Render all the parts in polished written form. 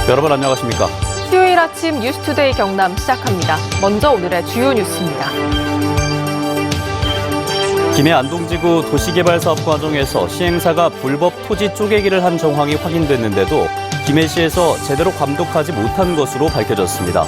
여러분 안녕하십니까? 수요일 아침 뉴스투데이 경남 시작합니다. 먼저 오늘의 주요 뉴스입니다. 김해 안동지구 도시개발사업 과정에서 시행사가 불법 토지 쪼개기를 한 정황이 확인됐는데도 김해시에서 제대로 감독하지 못한 것으로 밝혀졌습니다.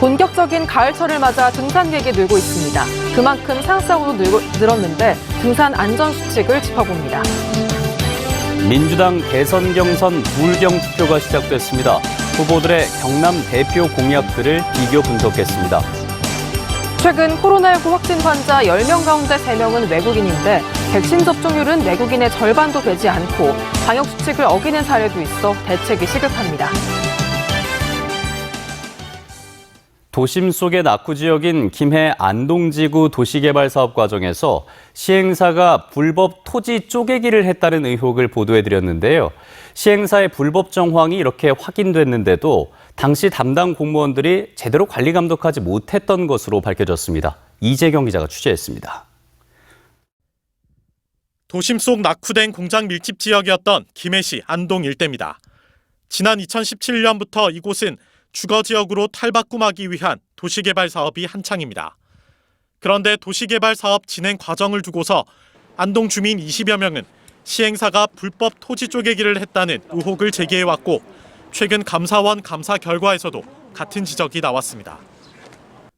본격적인 가을철을 맞아 등산객이 늘고 있습니다. 그만큼 상승으로 늘었는데 등산 안전 수칙을 짚어봅니다. 민주당 대선 경선 불경 투표가 시작됐습니다. 후보들의 경남 대표 공약들을 비교 분석했습니다. 최근 코로나19 확진 환자 10명 가운데 3명은 외국인인데 백신 접종률은 외국인의 절반도 되지 않고 방역 수칙을 어기는 사례도 있어 대책이 시급합니다. 도심 속의 낙후 지역인 김해 안동지구 도시개발사업 과정에서 시행사가 불법 토지 쪼개기를 했다는 의혹을 보도해드렸는데요. 시행사의 불법 정황이 이렇게 확인됐는데도 당시 담당 공무원들이 제대로 관리 감독하지 못했던 것으로 밝혀졌습니다. 이재경 기자가 취재했습니다. 도심 속 낙후된 공장 밀집 지역이었던 김해시 안동 일대입니다. 지난 2017년부터 이곳은 주거지역으로 탈바꿈하기 위한 도시개발 사업이 한창입니다. 그런데 도시개발 사업 진행 과정을 두고서 안동 주민 20여 명은 시행사가 불법 토지 쪼개기를 했다는 의혹을 제기해왔고 최근 감사원 감사 결과에서도 같은 지적이 나왔습니다.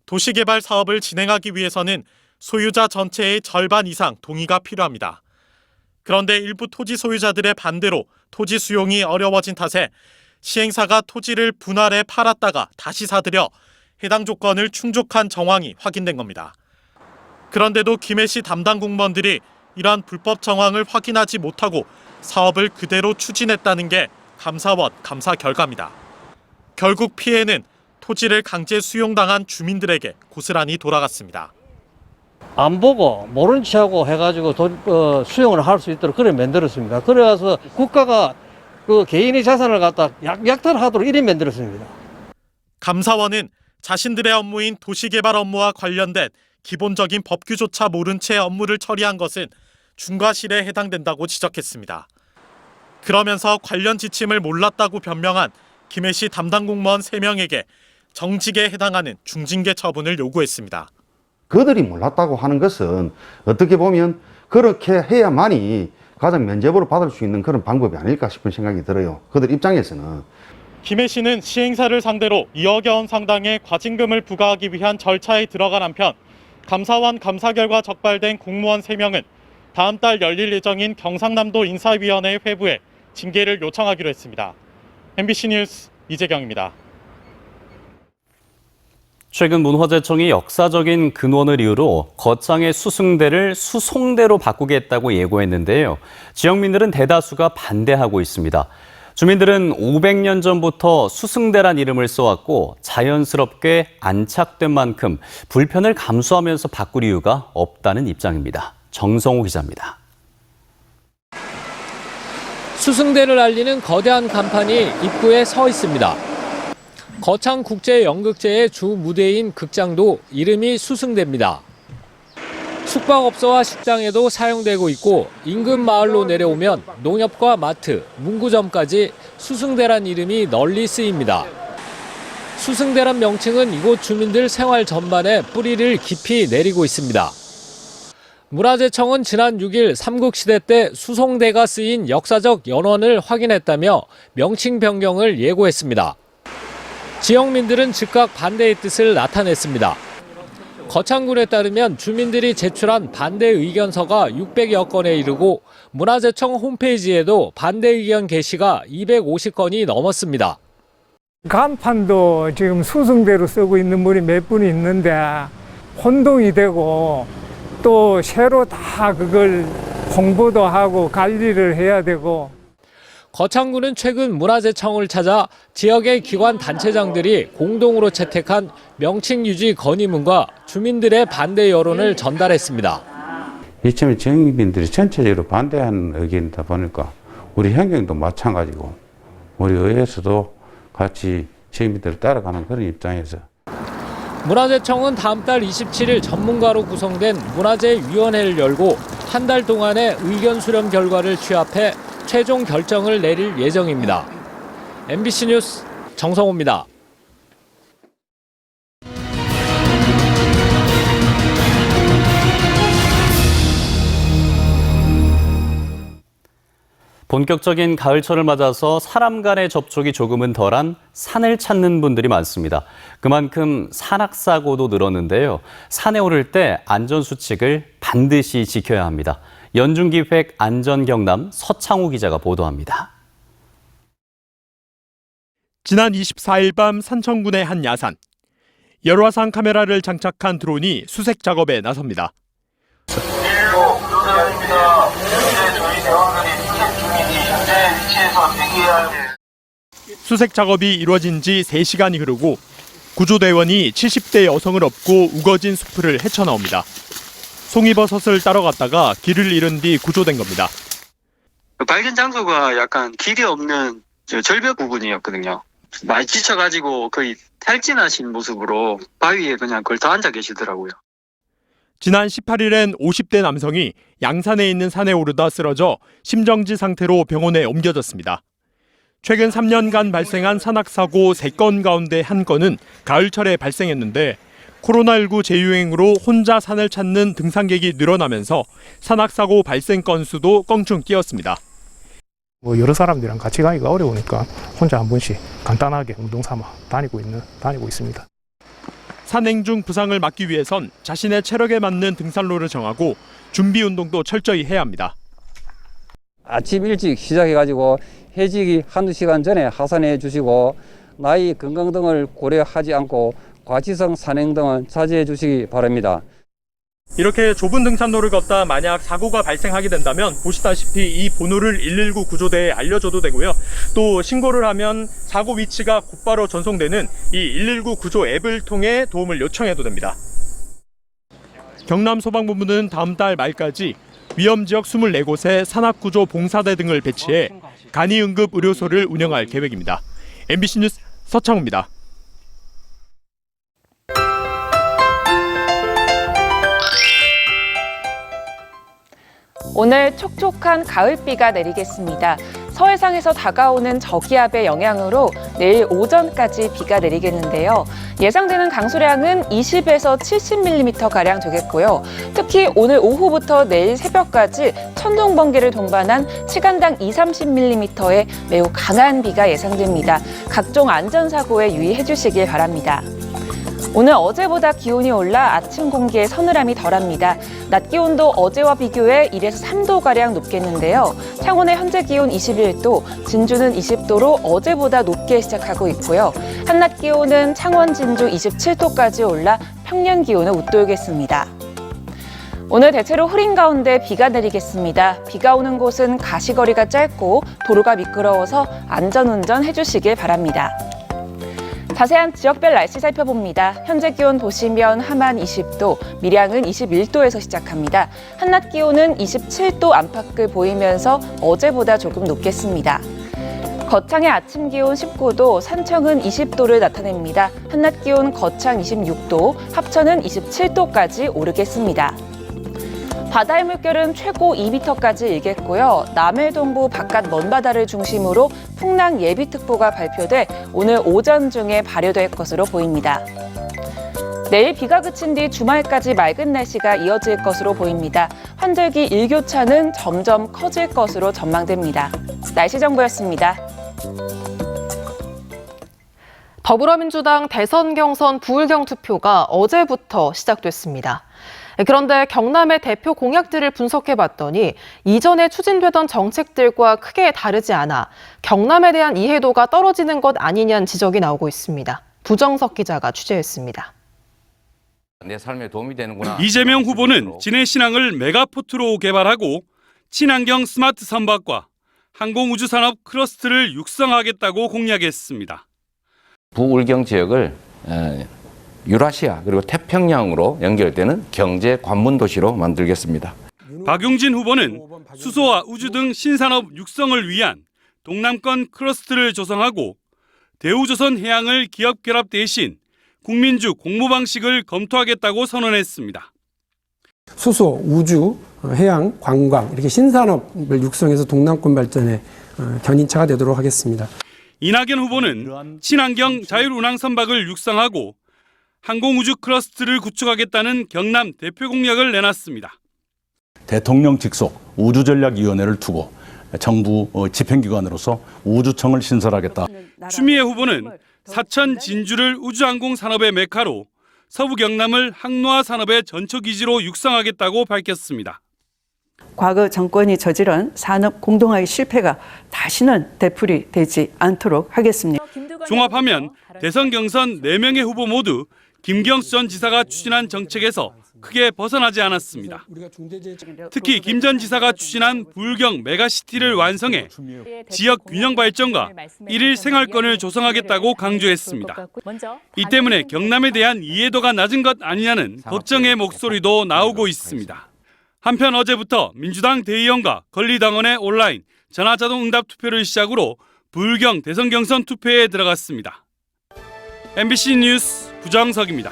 도시개발 사업을 진행하기 위해서는 소유자 전체의 절반 이상 동의가 필요합니다. 그런데 일부 토지 소유자들의 반대로 토지 수용이 어려워진 탓에 시행사가 토지를 분할해 팔았다가 다시 사들여 해당 조건을 충족한 정황이 확인된 겁니다. 그런데도 김해시 담당 공무원들이 이러한 불법 정황을 확인하지 못하고 사업을 그대로 추진했다는 게 감사원 감사 결과입니다. 결국 피해는 토지를 강제 수용당한 주민들에게 고스란히 돌아갔습니다. 안 보고 모른 체하고 해가지고 수용을 할 수 있도록 그래 만들었습니다. 그래서 국가가 그 개인의 자산을 갖다 약탈하도록 이래 만들었습니다. 감사원은 자신들의 업무인 도시개발 업무와 관련된 기본적인 법규조차 모른 채 업무를 처리한 것은 중과실에 해당된다고 지적했습니다. 그러면서 관련 지침을 몰랐다고 변명한 김해시 담당 공무원 3명에게 정직에 해당하는 중징계 처분을 요구했습니다. 그들이 몰랐다고 하는 것은 어떻게 보면 그렇게 해야만이 가장 면죄부를 받을 수 있는 그런 방법이 아닐까 싶은 생각이 들어요. 그들 입장에서는. 김해시는 시행사를 상대로 2억여 원 상당의 과징금을 부과하기 위한 절차에 들어간 한편 감사원 감사 결과 적발된 공무원 3명은 다음 달 열릴 예정인 경상남도 인사위원회 회부에 징계를 요청하기로 했습니다. MBC 뉴스 이재경입니다. 최근 문화재청이 역사적인 근원을 이유로 거창의 수승대를 수송대로 바꾸겠다고 예고했는데요. 지역민들은 대다수가 반대하고 있습니다. 주민들은 500년 전부터 수승대란 이름을 써왔고 자연스럽게 안착된 만큼 불편을 감수하면서 바꿀 이유가 없다는 입장입니다. 정성호 기자입니다. 수승대를 알리는 거대한 간판이 입구에 서 있습니다. 거창국제연극제의 주 무대인 극장도 이름이 수승대입니다. 숙박업소와 식당에도 사용되고 있고 인근 마을로 내려오면 농협과 마트, 문구점까지 수승대란 이름이 널리 쓰입니다. 수승대란 명칭은 이곳 주민들 생활 전반에 뿌리를 깊이 내리고 있습니다. 문화재청은 지난 6일 삼국시대 때 수송대가 쓰인 역사적 연원을 확인했다며 명칭 변경을 예고했습니다. 지역민들은 즉각 반대의 뜻을 나타냈습니다. 거창군에 따르면 주민들이 제출한 반대 의견서가 600여 건에 이르고 문화재청 홈페이지에도 반대 의견 게시가 250건이 넘었습니다. 간판도 지금 수승대로 쓰고 있는 분이 몇 분이 있는데 혼동이 되고 또 새로 다 그걸 홍보도 하고 관리를 해야 되고. 거창군은 최근 문화재청을 찾아 지역의 기관 단체장들이 공동으로 채택한 명칭 유지 건의문과 주민들의 반대 여론을 전달했습니다. 이참에 지역민들이 전체적으로 반대하는 의견이다 보니까 우리 현경도 마찬가지고 우리 의회에서도 같이 지역민들을 따라가는 그런 입장에서. 문화재청은 다음 달 27일 전문가로 구성된 문화재위원회를 열고 한 달 동안의 의견 수렴 결과를 취합해 최종 결정을 내릴 예정입니다. MBC 뉴스 정성호입니다. 본격적인 가을철을 맞아서 사람 간의 접촉이 조금은 덜한 산을 찾는 분들이 많습니다. 그만큼 산악사고도 늘었는데요. 산에 오를 때 안전수칙을 반드시 지켜야 합니다. 연중기획 안전경남 서창우 기자가 보도합니다. 지난 24일 밤 산청군의 한 야산. 열화상 카메라를 장착한 드론이 수색 작업에 나섭니다. 수색 작업이 이루어진 지 3시간이 흐르고 구조대원이 70대 여성을 업고 우거진 숲을 헤쳐나옵니다. 송이버섯을 따러 갔다가 길을 잃은 뒤 구조된 겁니다. 발견 장소가 약간 길이 없는 절벽 부근이었거든요. 많이 지쳐가지고 거의 탈진하신 모습으로 바위에 그냥 걸터 앉아 계시더라고요. 지난 18일엔 50대 남성이 양산에 있는 산에 오르다 쓰러져 심정지 상태로 병원에 옮겨졌습니다. 최근 3년간 발생한 산악사고 3건 가운데 한 건은 가을철에 발생했는데 코로나19 재유행으로 혼자 산을 찾는 등산객이 늘어나면서 산악사고 발생 건수도 껑충 뛰었습니다. 여러 사람들이랑 같이 가기가 어려우니까 혼자 한 번씩 간단하게 운동 삼아 다니고 있습니다. 산행 중 부상을 막기 위해선 자신의 체력에 맞는 등산로를 정하고 준비 운동도 철저히 해야 합니다. 아침 일찍 시작해가지고 해지기 한두 시간 전에 하산해 주시고 나이, 건강 등을 고려하지 않고 과지성 산행 등은 자제해 주시기 바랍니다. 이렇게 좁은 등산로를 걷다 만약 사고가 발생하게 된다면 보시다시피 이 번호를 119 구조대에 알려줘도 되고요. 또 신고를 하면 사고 위치가 곧바로 전송되는 이 119 구조 앱을 통해 도움을 요청해도 됩니다. 경남소방본부는 다음 달 말까지 위험지역 24곳에 산악구조 봉사대 등을 배치해 간이응급의료소를 운영할 계획입니다. MBC 뉴스 서창우입니다. 오늘 촉촉한 가을비가 내리겠습니다. 서해상에서 다가오는 저기압의 영향으로 내일 오전까지 비가 내리겠는데요. 예상되는 강수량은 20에서 70mm가량 되겠고요. 특히 오늘 오후부터 내일 새벽까지 천둥, 번개를 동반한 시간당 20-30mm의 매우 강한 비가 예상됩니다. 각종 안전사고에 유의해 주시길 바랍니다. 오늘 어제보다 기온이 올라 아침 공기의 서늘함이 덜합니다. 낮 기온도 어제와 비교해 1에서 3도가량 높겠는데요. 창원의 현재 기온 21도, 진주는 20도로 어제보다 높게 시작하고 있고요. 한낮 기온은 창원, 진주 27도까지 올라 평년 기온을 웃돌겠습니다. 오늘 대체로 흐린 가운데 비가 내리겠습니다. 비가 오는 곳은 가시거리가 짧고 도로가 미끄러워서 안전운전 해주시길 바랍니다. 자세한 지역별 날씨 살펴봅니다. 현재 기온 보시면 함안 20도, 밀양은 21도에서 시작합니다. 한낮 기온은 27도 안팎을 보이면서 어제보다 조금 높겠습니다. 거창의 아침 기온 19도, 산청은 20도를 나타냅니다. 한낮 기온 거창 26도, 합천은 27도까지 오르겠습니다. 바다의 물결은 최고 2m까지 일겠고요. 남해 동부 바깥 먼바다를 중심으로 풍랑 예비특보가 발표돼 오늘 오전 중에 발효될 것으로 보입니다. 내일 비가 그친 뒤 주말까지 맑은 날씨가 이어질 것으로 보입니다. 환절기 일교차는 점점 커질 것으로 전망됩니다. 날씨 정보였습니다. 더불어민주당 대선 경선 부울경 투표가 어제부터 시작됐습니다. 그런데 경남의 대표 공약들을 분석해봤더니 이전에 추진되던 정책들과 크게 다르지 않아 경남에 대한 이해도가 떨어지는 것 아니냐는 지적이 나오고 있습니다. 부정석 기자가 취재했습니다. 내 삶에 도움이 되는구나. 이재명 후보는 진해 신항을 메가포트로 개발하고 친환경 스마트 선박과 항공우주산업 클러스터를 육성하겠다고 공약했습니다. 부울경 지역을 유라시아 그리고 태평양으로 연결되는 경제 관문 도시로 만들겠습니다. 박용진 후보는 수소와 우주 등 신산업 육성을 위한 동남권 클러스터를 조성하고 대우조선 해양을 기업 결합 대신 국민주 공모 방식을 검토하겠다고 선언했습니다. 수소, 우주, 해양, 관광 이렇게 신산업을 육성해서 동남권 발전에 견인차가 되도록 하겠습니다. 이낙연 후보는 친환경 자율운항 선박을 육성하고 항공우주 클러스터를 구축하겠다는 경남 대표 공약을 내놨습니다. 대통령 직속 우주전략위원회를 두고 정부 집행기관으로서 우주청을 신설하겠다. 추미애 후보는 사천 진주를 우주항공 산업의 메카로 서부 경남을 항로화 산업의 전초기지로 육성하겠다고 밝혔습니다. 과거 정권이 저지른 산업 공동화의 실패가 다시는 되풀이되지 않도록 하겠습니다. 종합하면 대선 경선 4명의 후보 모두 김경수 전 지사가 추진한 정책에서 크게 벗어나지 않았습니다. 특히 김 전 지사가 추진한 불경 메가시티를 완성해 지역 균형 발전과 일일 생활권을 조성하겠다고 강조했습니다. 이 때문에 경남에 대한 이해도가 낮은 것 아니냐는 걱정의 목소리도 나오고 있습니다. 한편 어제부터 민주당 대의원과 권리당원의 온라인 전화자동 응답 투표를 시작으로 불경 대선 경선 투표에 들어갔습니다. MBC 뉴스 부정석입니다.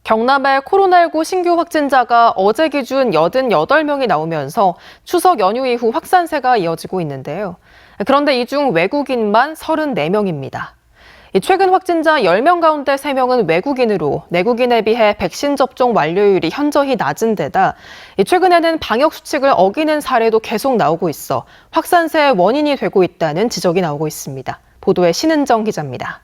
경남에 코로나19 신규 확진자가 어제 기준 88명이 나오면서 추석 연휴 이후 확산세가 이어지고 있는데요. 그런데 이 중 외국인만 34명입니다. 최근 확진자 10명 가운데 3명은 외국인으로 내국인에 비해 백신 접종 완료율이 현저히 낮은 데다 최근에는 방역 수칙을 어기는 사례도 계속 나오고 있어 확산세의 원인이 되고 있다는 지적이 나오고 있습니다. 보도에 신은정 기자입니다.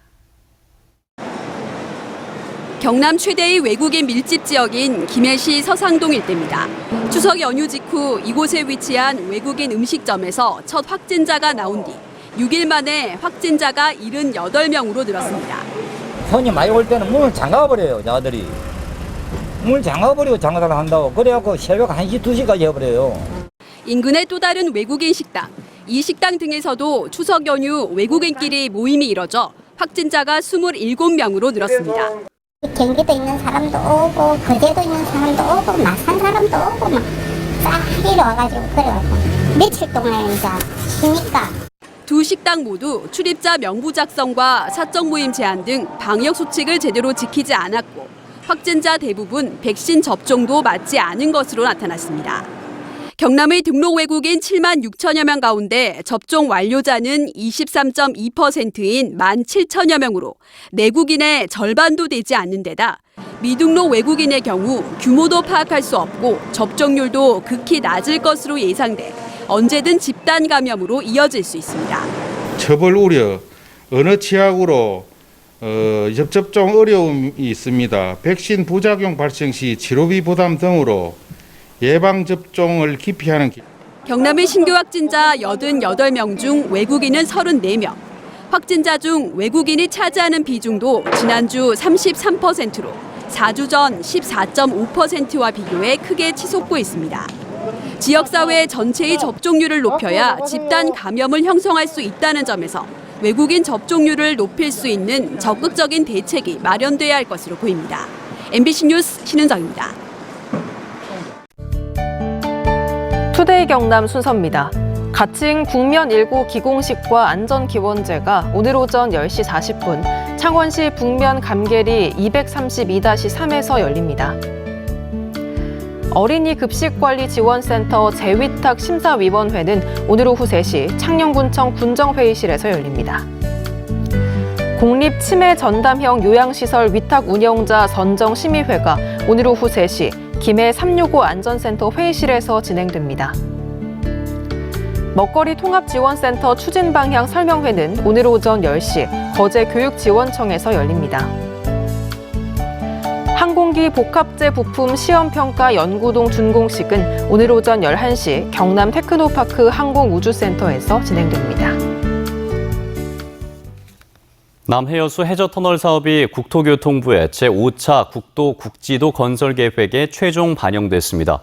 경남 최대의 외국인 밀집 지역인 김해시 서상동 일대입니다. 추석 연휴 직후 이곳에 위치한 외국인 음식점에서 첫 확진자가 나온 뒤 6일 만에 확진자가 78명으로 늘었습니다. 손이 많이 올 때는 문을 잠가버려요, 자들이. 문을 잠가버리고 장사를 한다고. 그래갖고 새벽 1시, 2시까지 해버려요. 인근의 또 다른 외국인 식당. 이 식당 등에서도 추석 연휴 외국인끼리 모임이 이뤄져 확진자가 27명으로 늘었습니다. 경기도 있는 사람도 오고 거제도 있는 사람도 오고 마산 사람도 오고 막 싹 와가지고 그래가지고 며칠 동안 이제 쉬니까. 두 식당 모두 출입자 명부 작성과 사적 모임 제한 등 방역 수칙을 제대로 지키지 않았고 확진자 대부분 백신 접종도 맞지 않은 것으로 나타났습니다. 경남의 등록 외국인 7만 6천여 명 가운데 접종 완료자는 23.2%인 1만 7천여 명으로 내국인의 절반도 되지 않는 데다 미등록 외국인의 경우 규모도 파악할 수 없고 접종률도 극히 낮을 것으로 예상돼 언제든 집단 감염으로 이어질 수 있습니다. 처벌 우려, 어느 치약으로 접종 어려움이 있습니다. 백신 부작용 발생 시 치료비 부담 등으로 예방접종을 기피하는 경남의 신규 확진자 88명 중 외국인은 34명. 확진자 중 외국인이 차지하는 비중도 지난주 33%로 4주 전 14.5%와 비교해 크게 치솟고 있습니다. 지역사회 전체의 접종률을 높여야 집단 감염을 형성할 수 있다는 점에서 외국인 접종률을 높일 수 있는 적극적인 대책이 마련돼야 할 것으로 보입니다. MBC 뉴스 신은정입니다. 투데이 경남 순서입니다. 가칭 국면 1구 기공식과 안전기원제가 오늘 오전 10시 40분 창원시 북면 감계리 232-3에서 열립니다. 어린이 급식관리지원센터 재위탁 심사위원회는 오늘 오후 3시 창녕군청 군정회의실에서 열립니다. 공립치매전담형 요양시설 위탁 운영자 선정심의회가 오늘 오후 3시 김해 365 안전센터 회의실에서 진행됩니다. 먹거리 통합지원센터 추진방향 설명회는 오늘 오전 10시 거제교육지원청에서 열립니다. 항공기 복합재 부품 시험평가 연구동 준공식은 오늘 오전 11시 경남 테크노파크 항공우주센터에서 진행됩니다. 남해여수 해저터널 사업이 국토교통부의 제5차 국도 국지도 건설 계획에 최종 반영됐습니다.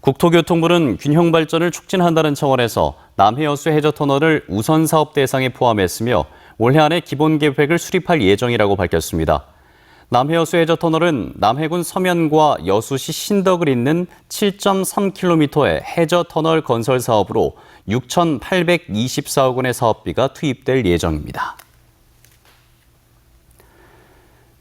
국토교통부는 균형 발전을 촉진한다는 차원에서 남해여수 해저터널을 우선 사업 대상에 포함했으며 올해 안에 기본 계획을 수립할 예정이라고 밝혔습니다. 남해여수 해저터널은 남해군 서면과 여수시 신덕을 잇는 7.3km의 해저터널 건설 사업으로 6,824억 원의 사업비가 투입될 예정입니다.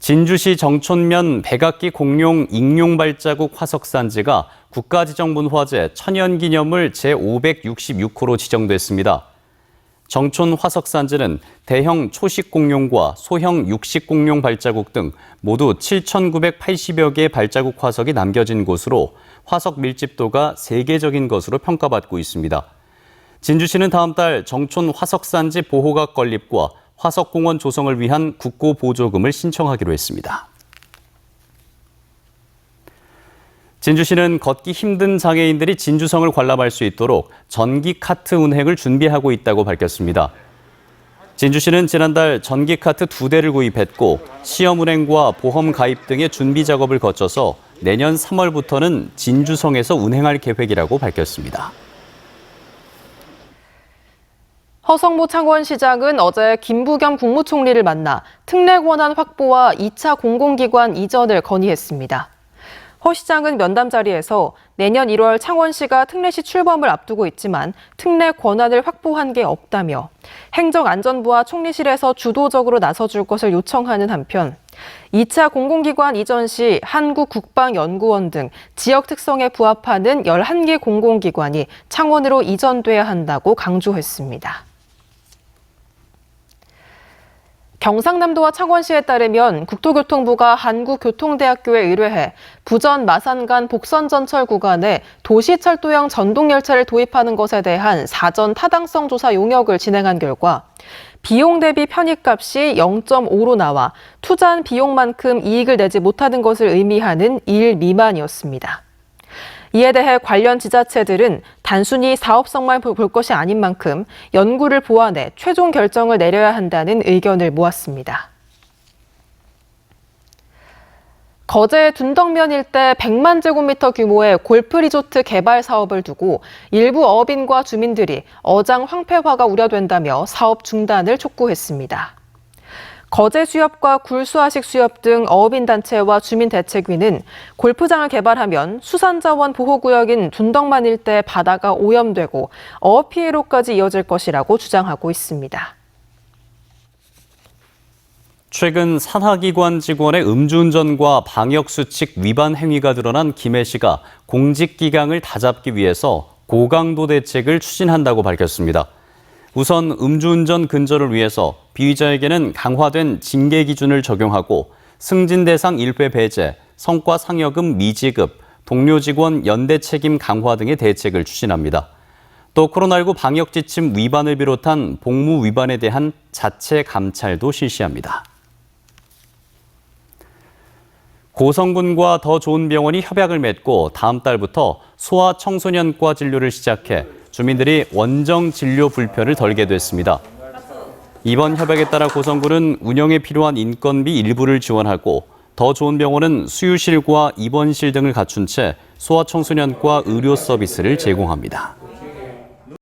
진주시 정촌면 백악기 공룡 익룡 발자국 화석산지가 국가지정문화재 천연기념물 제566호로 지정됐습니다. 정촌 화석산지는 대형 초식 공룡과 소형 육식 공룡 발자국 등 모두 7,980여 개의 발자국 화석이 남겨진 곳으로 화석 밀집도가 세계적인 것으로 평가받고 있습니다. 진주시는 다음 달 정촌 화석산지 보호각 건립과 화석공원 조성을 위한 국고보조금을 신청하기로 했습니다. 진주시는 걷기 힘든 장애인들이 진주성을 관람할 수 있도록 전기 카트 운행을 준비하고 있다고 밝혔습니다. 진주시는 지난달 전기 카트 2대를 구입했고 시험 운행과 보험 가입 등의 준비 작업을 거쳐서 내년 3월부터는 진주성에서 운행할 계획이라고 밝혔습니다. 허성무 창원시장은 어제 김부겸 국무총리를 만나 특례 권한 확보와 2차 공공기관 이전을 건의했습니다. 허 시장은 면담 자리에서 내년 1월 창원시가 특례시 출범을 앞두고 있지만 특례 권한을 확보한 게 없다며 행정안전부와 총리실에서 주도적으로 나서줄 것을 요청하는 한편 2차 공공기관 이전 시 한국국방연구원 등 지역 특성에 부합하는 11개 공공기관이 창원으로 이전돼야 한다고 강조했습니다. 경상남도와 창원시에 따르면 국토교통부가 한국교통대학교에 의뢰해 부전 마산간 복선전철 구간에 도시철도형 전동열차를 도입하는 것에 대한 사전 타당성 조사 용역을 진행한 결과 비용 대비 편익값이 0.5로 나와 투자한 비용만큼 이익을 내지 못하는 것을 의미하는 1 미만이었습니다. 이에 대해 관련 지자체들은 단순히 사업성만 볼 것이 아닌 만큼 연구를 보완해 최종 결정을 내려야 한다는 의견을 모았습니다. 거제 둔덕면 일대 100만 제곱미터 규모의 골프 리조트 개발 사업을 두고 일부 어업인과 주민들이 어장 황폐화가 우려된다며 사업 중단을 촉구했습니다. 거제 수협과 굴수아식 수협 등 어업인단체와 주민대책위는 골프장을 개발하면 수산자원 보호구역인 둔덕만 일대 바다가 오염되고 어업 피해로까지 이어질 것이라고 주장하고 있습니다. 최근 산하기관 직원의 음주운전과 방역수칙 위반 행위가 드러난 김해 시가 공직기강을 다잡기 위해서 고강도 대책을 추진한다고 밝혔습니다. 우선 음주운전 근절을 위해서 피의자에게는 강화된 징계 기준을 적용하고 승진 대상 1회 배제, 성과 상여금 미지급, 동료 직원 연대 책임 강화 등의 대책을 추진합니다. 또 코로나19 방역 지침 위반을 비롯한 복무 위반에 대한 자체 감찰도 실시합니다. 고성군과 더 좋은 병원이 협약을 맺고 다음 달부터 소아청소년과 진료를 시작해 주민들이 원정 진료 불편을 덜게 됐습니다. 이번 협약에 따라 고성군은 운영에 필요한 인건비 일부를 지원하고 더 좋은 병원은 수유실과 입원실 등을 갖춘 채 소아청소년과 의료 서비스를 제공합니다.